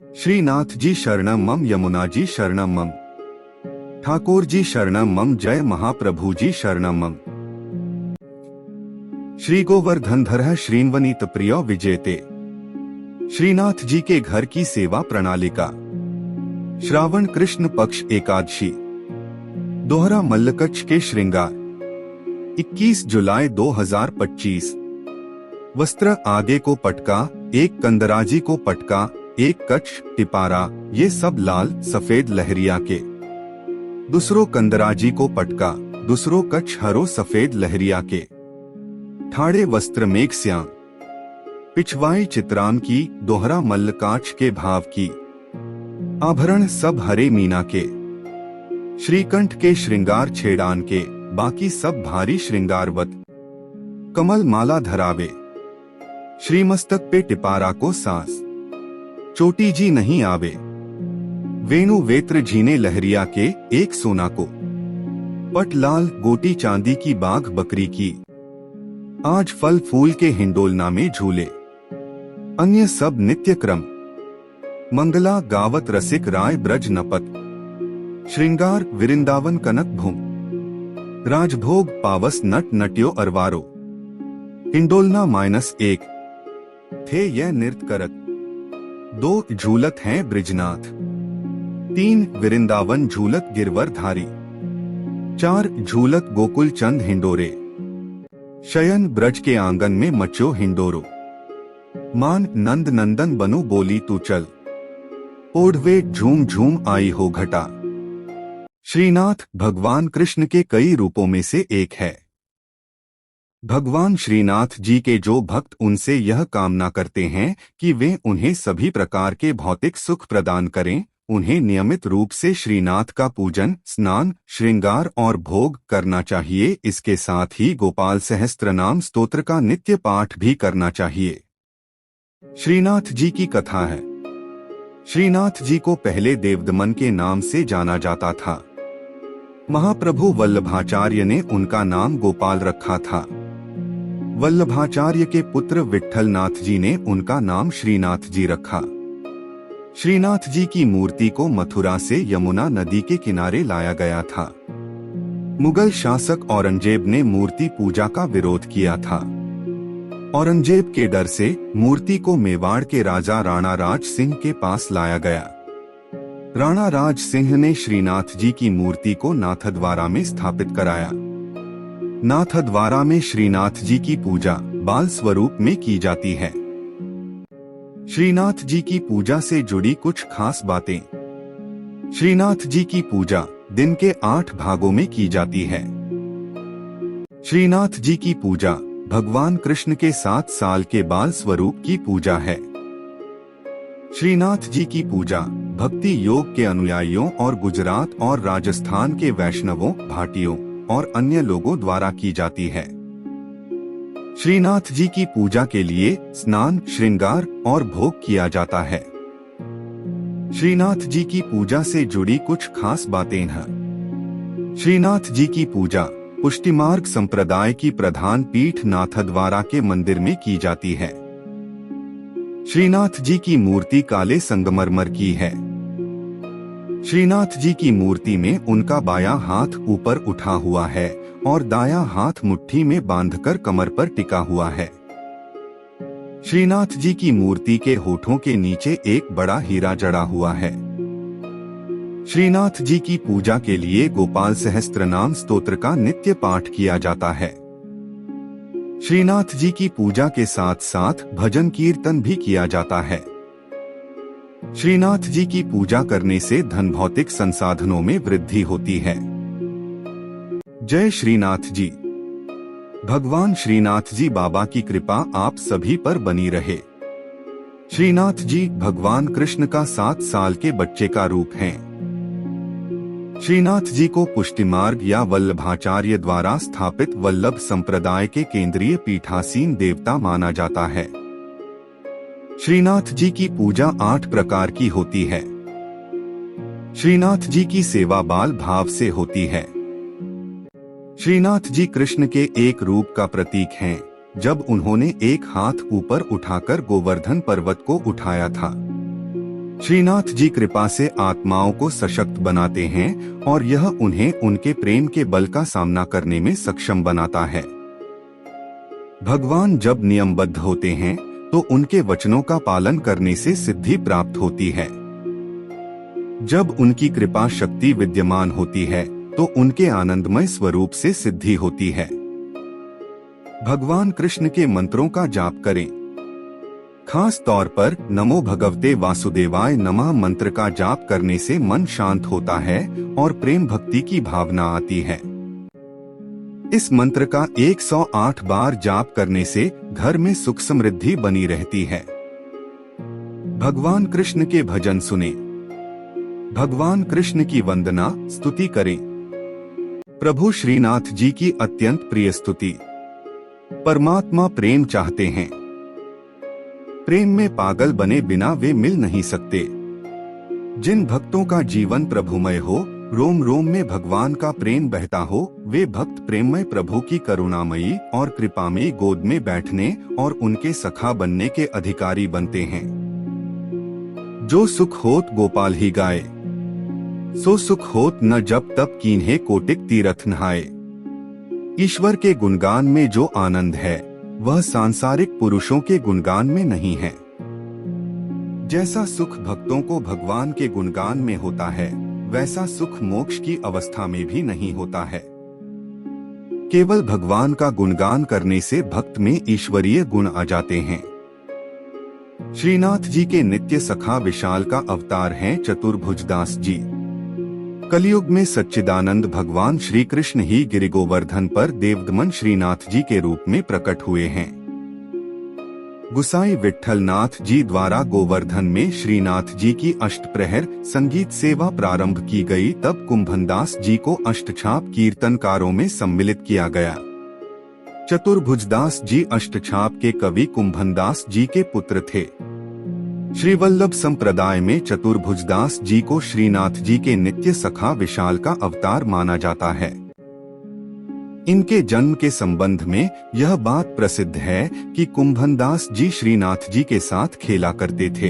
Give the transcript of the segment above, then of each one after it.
श्रीनाथ जी शरणम मम, यमुना जी शरणम मम, ठाकुर जी शरणम मम, जय महाप्रभु जी शरणम मम। श्री गोवर्धन धर श्रीन्वनीत प्रिय विजेते। श्रीनाथ जी के घर की सेवा प्रणालिका। श्रावण कृष्ण पक्ष एकादशी। दोहरा मल्लकच्छ के श्रृंगार। 21 जुलाई 2025। वस्त्र आगे को पटका, एक कंदराजी को पटका, एक कच्छ टिपारा, ये सब लाल सफेद लहरिया के। दूसरो कंदराजी को पटका, दूसरो कच्छ हरो सफेद लहरिया के। ठाड़े वस्त्र मेघ श्याम। पिछवाई चित्राम की, दोहरा मल्लकाक्ष के भाव की। आभरण सब हरे मीना के। श्रीकंठ के श्रृंगार छेड़ान के, बाकी सब भारी श्रृंगारवत। कमल माला धरावे। श्रीमस्तक पे टिपारा को सांस। चोटी जी नहीं आवे। वेणु वेत्र झीने लहरिया के, एक सोना को। पट लाल गोटी चांदी की, बाघ बकरी की। आज फल फूल के हिंडोलना में झूले। अन्य सब नित्य क्रम। मंगला गावत रसिक राय ब्रज नपत। श्रृंगार विरिंदावन कनक भूम। राजभोग पावस नट नट्यो अरवारो। हिंडोलना -1 थे यह नृत्य करत। 2 झूलत हैं ब्रिजनाथ। 3 विरिंदावन झूलत गिरवर धारी। 4 झूलत गोकुल चंद हिंडोरे। शयन ब्रज के आंगन में मचो हिंडोरो। मान नंद नंदन बनु बोली तू चल। ओढ़वे झूम झूम आई हो घटा। श्रीनाथ भगवान कृष्ण के कई रूपों में से एक है। भगवान श्रीनाथ जी के जो भक्त उनसे यह कामना करते हैं कि वे उन्हें सभी प्रकार के भौतिक सुख प्रदान करें, उन्हें नियमित रूप से श्रीनाथ का पूजन, स्नान, श्रृंगार और भोग करना चाहिए। इसके साथ ही गोपाल सहस्त्रनाम स्तोत्र का नित्य पाठ भी करना चाहिए। श्रीनाथ जी की कथा है। श्रीनाथ जी को पहले देवदमन के नाम से जाना जाता था। महाप्रभु वल्लभाचार्य ने उनका नाम गोपाल रखा था। वल्लभाचार्य के पुत्र विट्ठलनाथ जी ने उनका नाम श्रीनाथ जी रखा। श्रीनाथ जी की मूर्ति को मथुरा से यमुना नदी के किनारे लाया गया था। मुगल शासक औरंगजेब ने मूर्ति पूजा का विरोध किया था। औरंगजेब के डर से मूर्ति को मेवाड़ के राजा राणा राज सिंह के पास लाया गया। राणा राज सिंह ने श्रीनाथ जी की मूर्ति को नाथद्वारा में स्थापित कराया। नाथद्वारा में श्रीनाथ जी की पूजा बाल स्वरूप में की जाती है। श्रीनाथ जी की पूजा से जुड़ी कुछ खास बातें। श्रीनाथ जी की पूजा दिन के 8 भागों में की जाती है। श्रीनाथ जी की पूजा भगवान कृष्ण के 7 साल के बाल स्वरूप की पूजा है। श्रीनाथ जी की पूजा भक्ति योग के अनुयायियों और गुजरात और राजस्थान के वैष्णवों, भाटियों और अन्य लोगों द्वारा की जाती है। श्रीनाथ जी की पूजा के लिए स्नान, श्रृंगार और भोग किया जाता है। श्रीनाथ जी की पूजा से जुड़ी कुछ खास बातें हैं। श्रीनाथ जी की पूजा पुष्टिमार्ग संप्रदाय की प्रधान पीठ नाथद्वारा के मंदिर में की जाती है। श्रीनाथ जी की मूर्ति काले संगमरमर की है। श्रीनाथ जी की मूर्ति में उनका बायां हाथ ऊपर उठा हुआ है और दायां हाथ मुट्ठी में बांधकर कमर पर टिका हुआ है। श्रीनाथ जी की मूर्ति के होठों के नीचे एक बड़ा हीरा जड़ा हुआ है। श्रीनाथ जी की पूजा के लिए गोपाल सहस्त्रनाम स्तोत्र का नित्य पाठ किया जाता है। श्रीनाथ जी की पूजा के साथ साथ भजन कीर्तन भी किया जाता है। श्रीनाथ जी की पूजा करने से धन भौतिक संसाधनों में वृद्धि होती है। जय श्रीनाथ जी। भगवान श्रीनाथ जी बाबा की कृपा आप सभी पर बनी रहे। श्रीनाथ जी भगवान कृष्ण का 7 साल के बच्चे का रूप हैं। श्रीनाथ जी को पुष्टिमार्ग या वल्लभाचार्य द्वारा स्थापित वल्लभ संप्रदाय के केंद्रीय पीठासीन देवता माना जाता है। श्रीनाथ जी की पूजा 8 प्रकार की होती है। श्रीनाथ जी की सेवा बाल भाव से होती है। श्रीनाथ जी कृष्ण के एक रूप का प्रतीक हैं, जब उन्होंने एक हाथ ऊपर उठाकर गोवर्धन पर्वत को उठाया था। श्रीनाथ जी कृपा से आत्माओं को सशक्त बनाते हैं और यह उन्हें उनके प्रेम के बल का सामना करने में सक्षम बनाता है। भगवान जब नियमबद्ध होते हैं तो उनके वचनों का पालन करने से सिद्धि प्राप्त होती है। जब उनकी कृपा शक्ति विद्यमान होती है तो उनके आनंदमय स्वरूप से सिद्धि होती है। भगवान कृष्ण के मंत्रों का जाप करें। खास तौर पर नमो भगवते वासुदेवाय नमः मंत्र का जाप करने से मन शांत होता है और प्रेम भक्ति की भावना आती है। इस मंत्र का 108 बार जाप करने से घर में सुख समृद्धि बनी रहती है। भगवान कृष्ण के भजन सुने। भगवान कृष्ण की वंदना स्तुति करें। प्रभु श्रीनाथ जी की अत्यंत प्रिय स्तुति। परमात्मा प्रेम चाहते हैं। प्रेम में पागल बने बिना वे मिल नहीं सकते। जिन भक्तों का जीवन प्रभुमय हो, रोम रोम में भगवान का प्रेम बहता हो, वे भक्त प्रेममय प्रभु की करुणामयी और कृपामयी गोद में बैठने और उनके सखा बनने के अधिकारी बनते हैं। जो सुख होत गोपाल ही गाए, सो सुख होत न जब तब कीन्हे कोटिक तीरथ नहाए। ईश्वर के गुणगान में जो आनंद है वह सांसारिक पुरुषों के गुणगान में नहीं है। जैसा सुख भक्तों को भगवान के गुणगान में होता है, वैसा सुख मोक्ष की अवस्था में भी नहीं होता है। केवल भगवान का गुणगान करने से भक्त में ईश्वरीय गुण आ जाते हैं। श्रीनाथ जी के नित्य सखा विशाल का अवतार हैं चतुर्भुजदास जी। कलयुग में सच्चिदानंद भगवान श्री कृष्ण ही गिरिगोवर्धन पर देवदमन श्रीनाथ जी के रूप में प्रकट हुए हैं। गुसाई विट्ठल नाथ जी द्वारा गोवर्धन में श्रीनाथ जी की अष्टप्रहर संगीत सेवा प्रारंभ की गई, तब कुंभनदास जी को अष्टछाप कीर्तनकारों में सम्मिलित किया गया। चतुर्भुजदास जी अष्टछाप के कवि कुंभनदास जी के पुत्र थे। श्रीवल्लभ संप्रदाय में चतुर्भुजदास जी को श्रीनाथ जी के नित्य सखा विशाल का अवतार माना जाता है। इनके जन्म के संबंध में यह बात प्रसिद्ध है कि कुंभनदास जी श्रीनाथ जी के साथ खेला करते थे।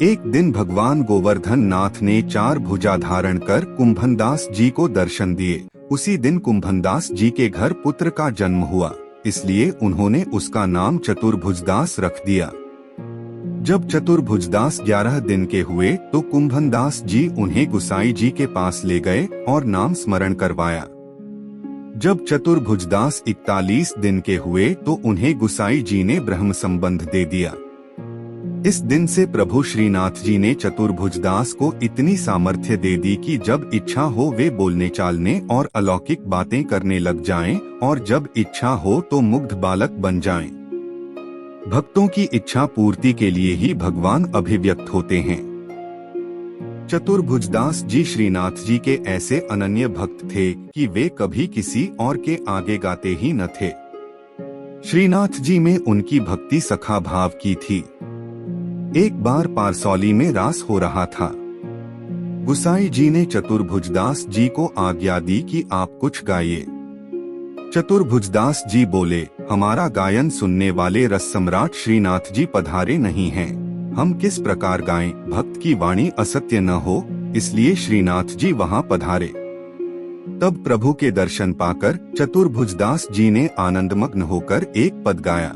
एक दिन भगवान गोवर्धन नाथ ने 4 भुजा धारण कर कुंभनदास जी को दर्शन दिए। उसी दिन कुंभनदास जी के घर पुत्र का जन्म हुआ, इसलिए उन्होंने उसका नाम चतुर्भुजदास रख दिया। जब चतुर्भुजदास 11 दिन के हुए तो कुंभनदास जी उन्हें गुसाई जी के पास ले गए और नाम स्मरण करवाया। जब चतुर्भुजदास 41 दिन के हुए तो उन्हें गुसाई जी ने ब्रह्म संबंध दे दिया। इस दिन से प्रभु श्रीनाथ जी ने चतुर्भुजदास को इतनी सामर्थ्य दे दी कि जब इच्छा हो वे बोलने चालने और अलौकिक बातें करने लग जाएं, और जब इच्छा हो तो मुग्ध बालक बन जाएं। भक्तों की इच्छा पूर्ति के लिए ही भगवान अभिव्यक्त होते हैं। चतुर्भुजदास जी श्रीनाथ जी के ऐसे अनन्य भक्त थे कि वे कभी किसी और के आगे गाते ही न थे। श्रीनाथ जी में उनकी भक्ति सखा भाव की थी। एक बार पारसौली में रास हो रहा था। गुसाई जी ने चतुर्भुजदास जी को आज्ञा दी कि आप कुछ गाइए। चतुर्भुजदास जी बोले, हमारा गायन सुनने वाले रस सम्राट श्रीनाथ जी पधारे नहीं हैं, हम किस प्रकार गाएं, भक्त की वाणी असत्य न हो, इसलिए श्रीनाथ जी वहां पधारे। तब प्रभु के दर्शन पाकर चतुर्भुजदास जी ने आनंदमग्न होकर एक पद गाया।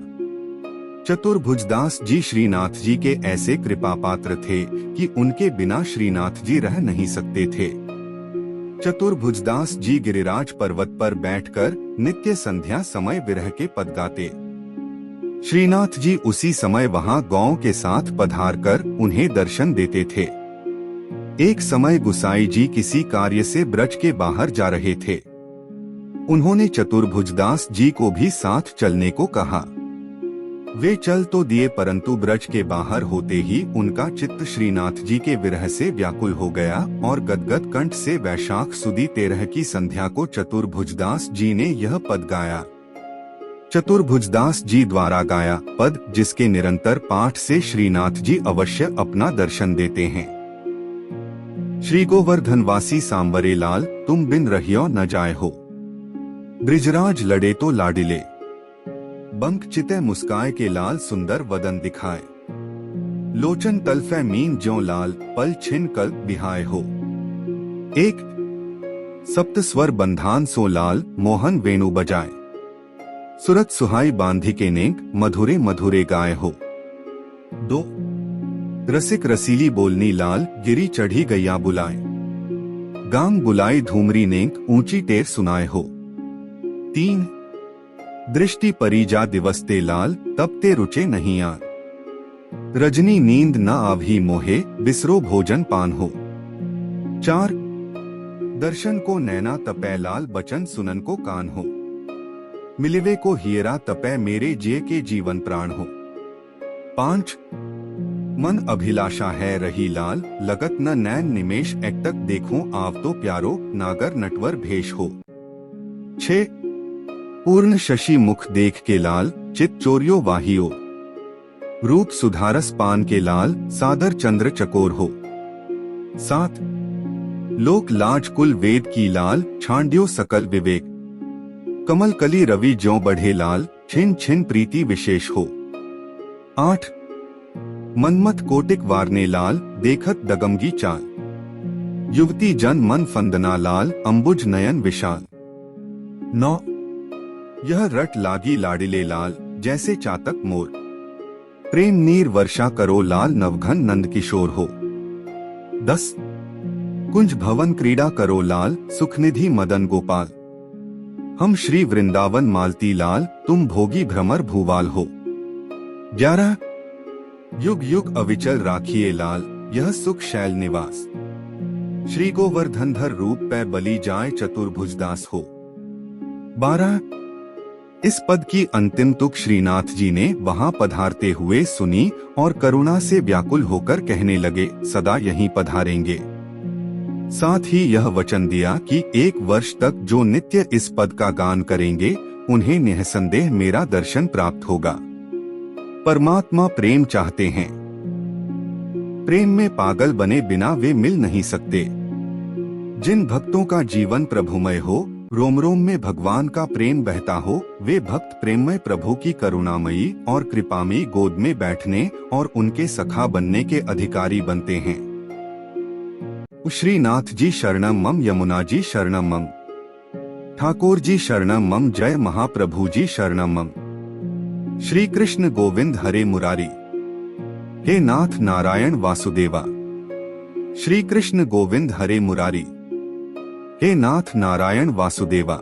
चतुर्भुजदास जी श्रीनाथ जी के ऐसे कृपा पात्र थे कि उनके बिना श्रीनाथ जी रह नहीं सकते थे। चतुर्भुजदास जी गिरिराज पर्वत पर बैठकर नित्य संध्या समय विरह के पद गाते। श्रीनाथ जी उसी समय वहां गौ के साथ पधार कर उन्हें दर्शन देते थे। एक समय गुसाई जी किसी कार्य से ब्रज के बाहर जा रहे थे। उन्होंने चतुर्भुजदास जी को भी साथ चलने को कहा। वे चल तो दिए, परंतु ब्रज के बाहर होते ही उनका चित्त श्रीनाथ जी के विरह से व्याकुल हो गया और गदगद कंठ से वैशाख सुदी 13 की संध्या को चतुर्भुजदास जी ने यह पद गाया। चतुर्भुजदास जी द्वारा गाया पद, जिसके निरंतर पाठ से श्रीनाथ जी अवश्य अपना दर्शन देते हैं। श्री गोवर्धन वासी सांवरे लाल, तुम बिन रहियो न जाए हो। ब्रिजराज लड़े तो लाडिले, बंक चिते मुस्काए के लाल सुंदर वदन दिखाए। लोचन तलफै मीन ज्यों लाल, पल छिन कल्प बिहाय हो। एक सप्त स्वर बंधान सो लाल, मोहन वेणु बजाए। सुरत सुहाई बांधी के नेक, मधुरे मधुरे गाय हो। दो रसिक रसीली बोलनी लाल, गिरी चढ़ी गैया बुलाए। गांग बुलाई धूमरी नेक, ऊंची टेर सुनाए हो। तीन दृष्टि परिजा दिवसते लाल, तब ते रुचे नहीं आन। रजनी नींद न आवही मोहे, बिसरो भोजन पान हो। चार दर्शन को नैना तपै लाल, बचन सुनन को कान हो। मिलिवे को हियरा तपै, मेरे जिये के जीवन प्राण हो। पांच मन अभिलाषा है रही लाल, लगत न नैन निमेश, एकटक देखूं आव तो प्यारो, नागर नटवर भेष हो। छह पूर्ण शशि मुख देख के लाल, चित चोरियो वाहियो। रूप सुधारस पान के लाल, सादर चंद्र चकोर हो। सात लोक लाज कुल वेद की लाल, छांड्यो सकल विवेक। कमल कली रवि ज्यों बढ़े लाल, छिन छिन प्रीति विशेष हो। आठ मनमत कोटिक वारने लाल, देखत दगमगी चाल। युवती जन मन फंदना लाल, अंबुज नयन विशाल। नौ यह रट लागी लाडिले लाल, जैसे चातक मोर। प्रेम नीर वर्षा करो लाल, नवघन नंद किशोर हो। 10 कुंज भवन क्रीड़ा करो लाल, सुखनिधि मदन गोपाल। हम श्री वृंदावन मालती लाल, तुम भोगी भ्रमर भूवाल हो। 11 युग युग अविचल राखिए लाल, यह सुख शैल निवास। श्री गोवर्धनधर रूप पे बलि जाए, चतुर्भुजदास हो। 12 इस पद की अंतिम तुक श्रीनाथ जी ने वहां पधारते हुए सुनी और करुणा से व्याकुल होकर कहने लगे, सदा यहीं पधारेंगे। साथ ही यह वचन दिया कि 1 वर्ष तक जो नित्य इस पद का गान करेंगे, उन्हें निःसंदेह मेरा दर्शन प्राप्त होगा। परमात्मा प्रेम चाहते हैं। प्रेम में पागल बने बिना वे मिल नहीं सकते। जिन भक्तों का जीवन प्रभुमय हो, रोम रोम में भगवान का प्रेम बहता हो, वे भक्त प्रेममय प्रभु की करुणामयी और कृपामयी गोद में बैठने और उनके सखा बनने के अधिकारी बनते हैं। श्रीनाथ जी शरणम मम, यमुना जी शरणम मम, ठाकुर जी शरणम मम, जय महाप्रभु जी शरणम मम। श्री कृष्ण गोविंद हरे मुरारी, हे नाथ नारायण वासुदेवा। श्री कृष्ण गोविंद हरे मुरारी, हे नाथ नारायण वासुदेवा।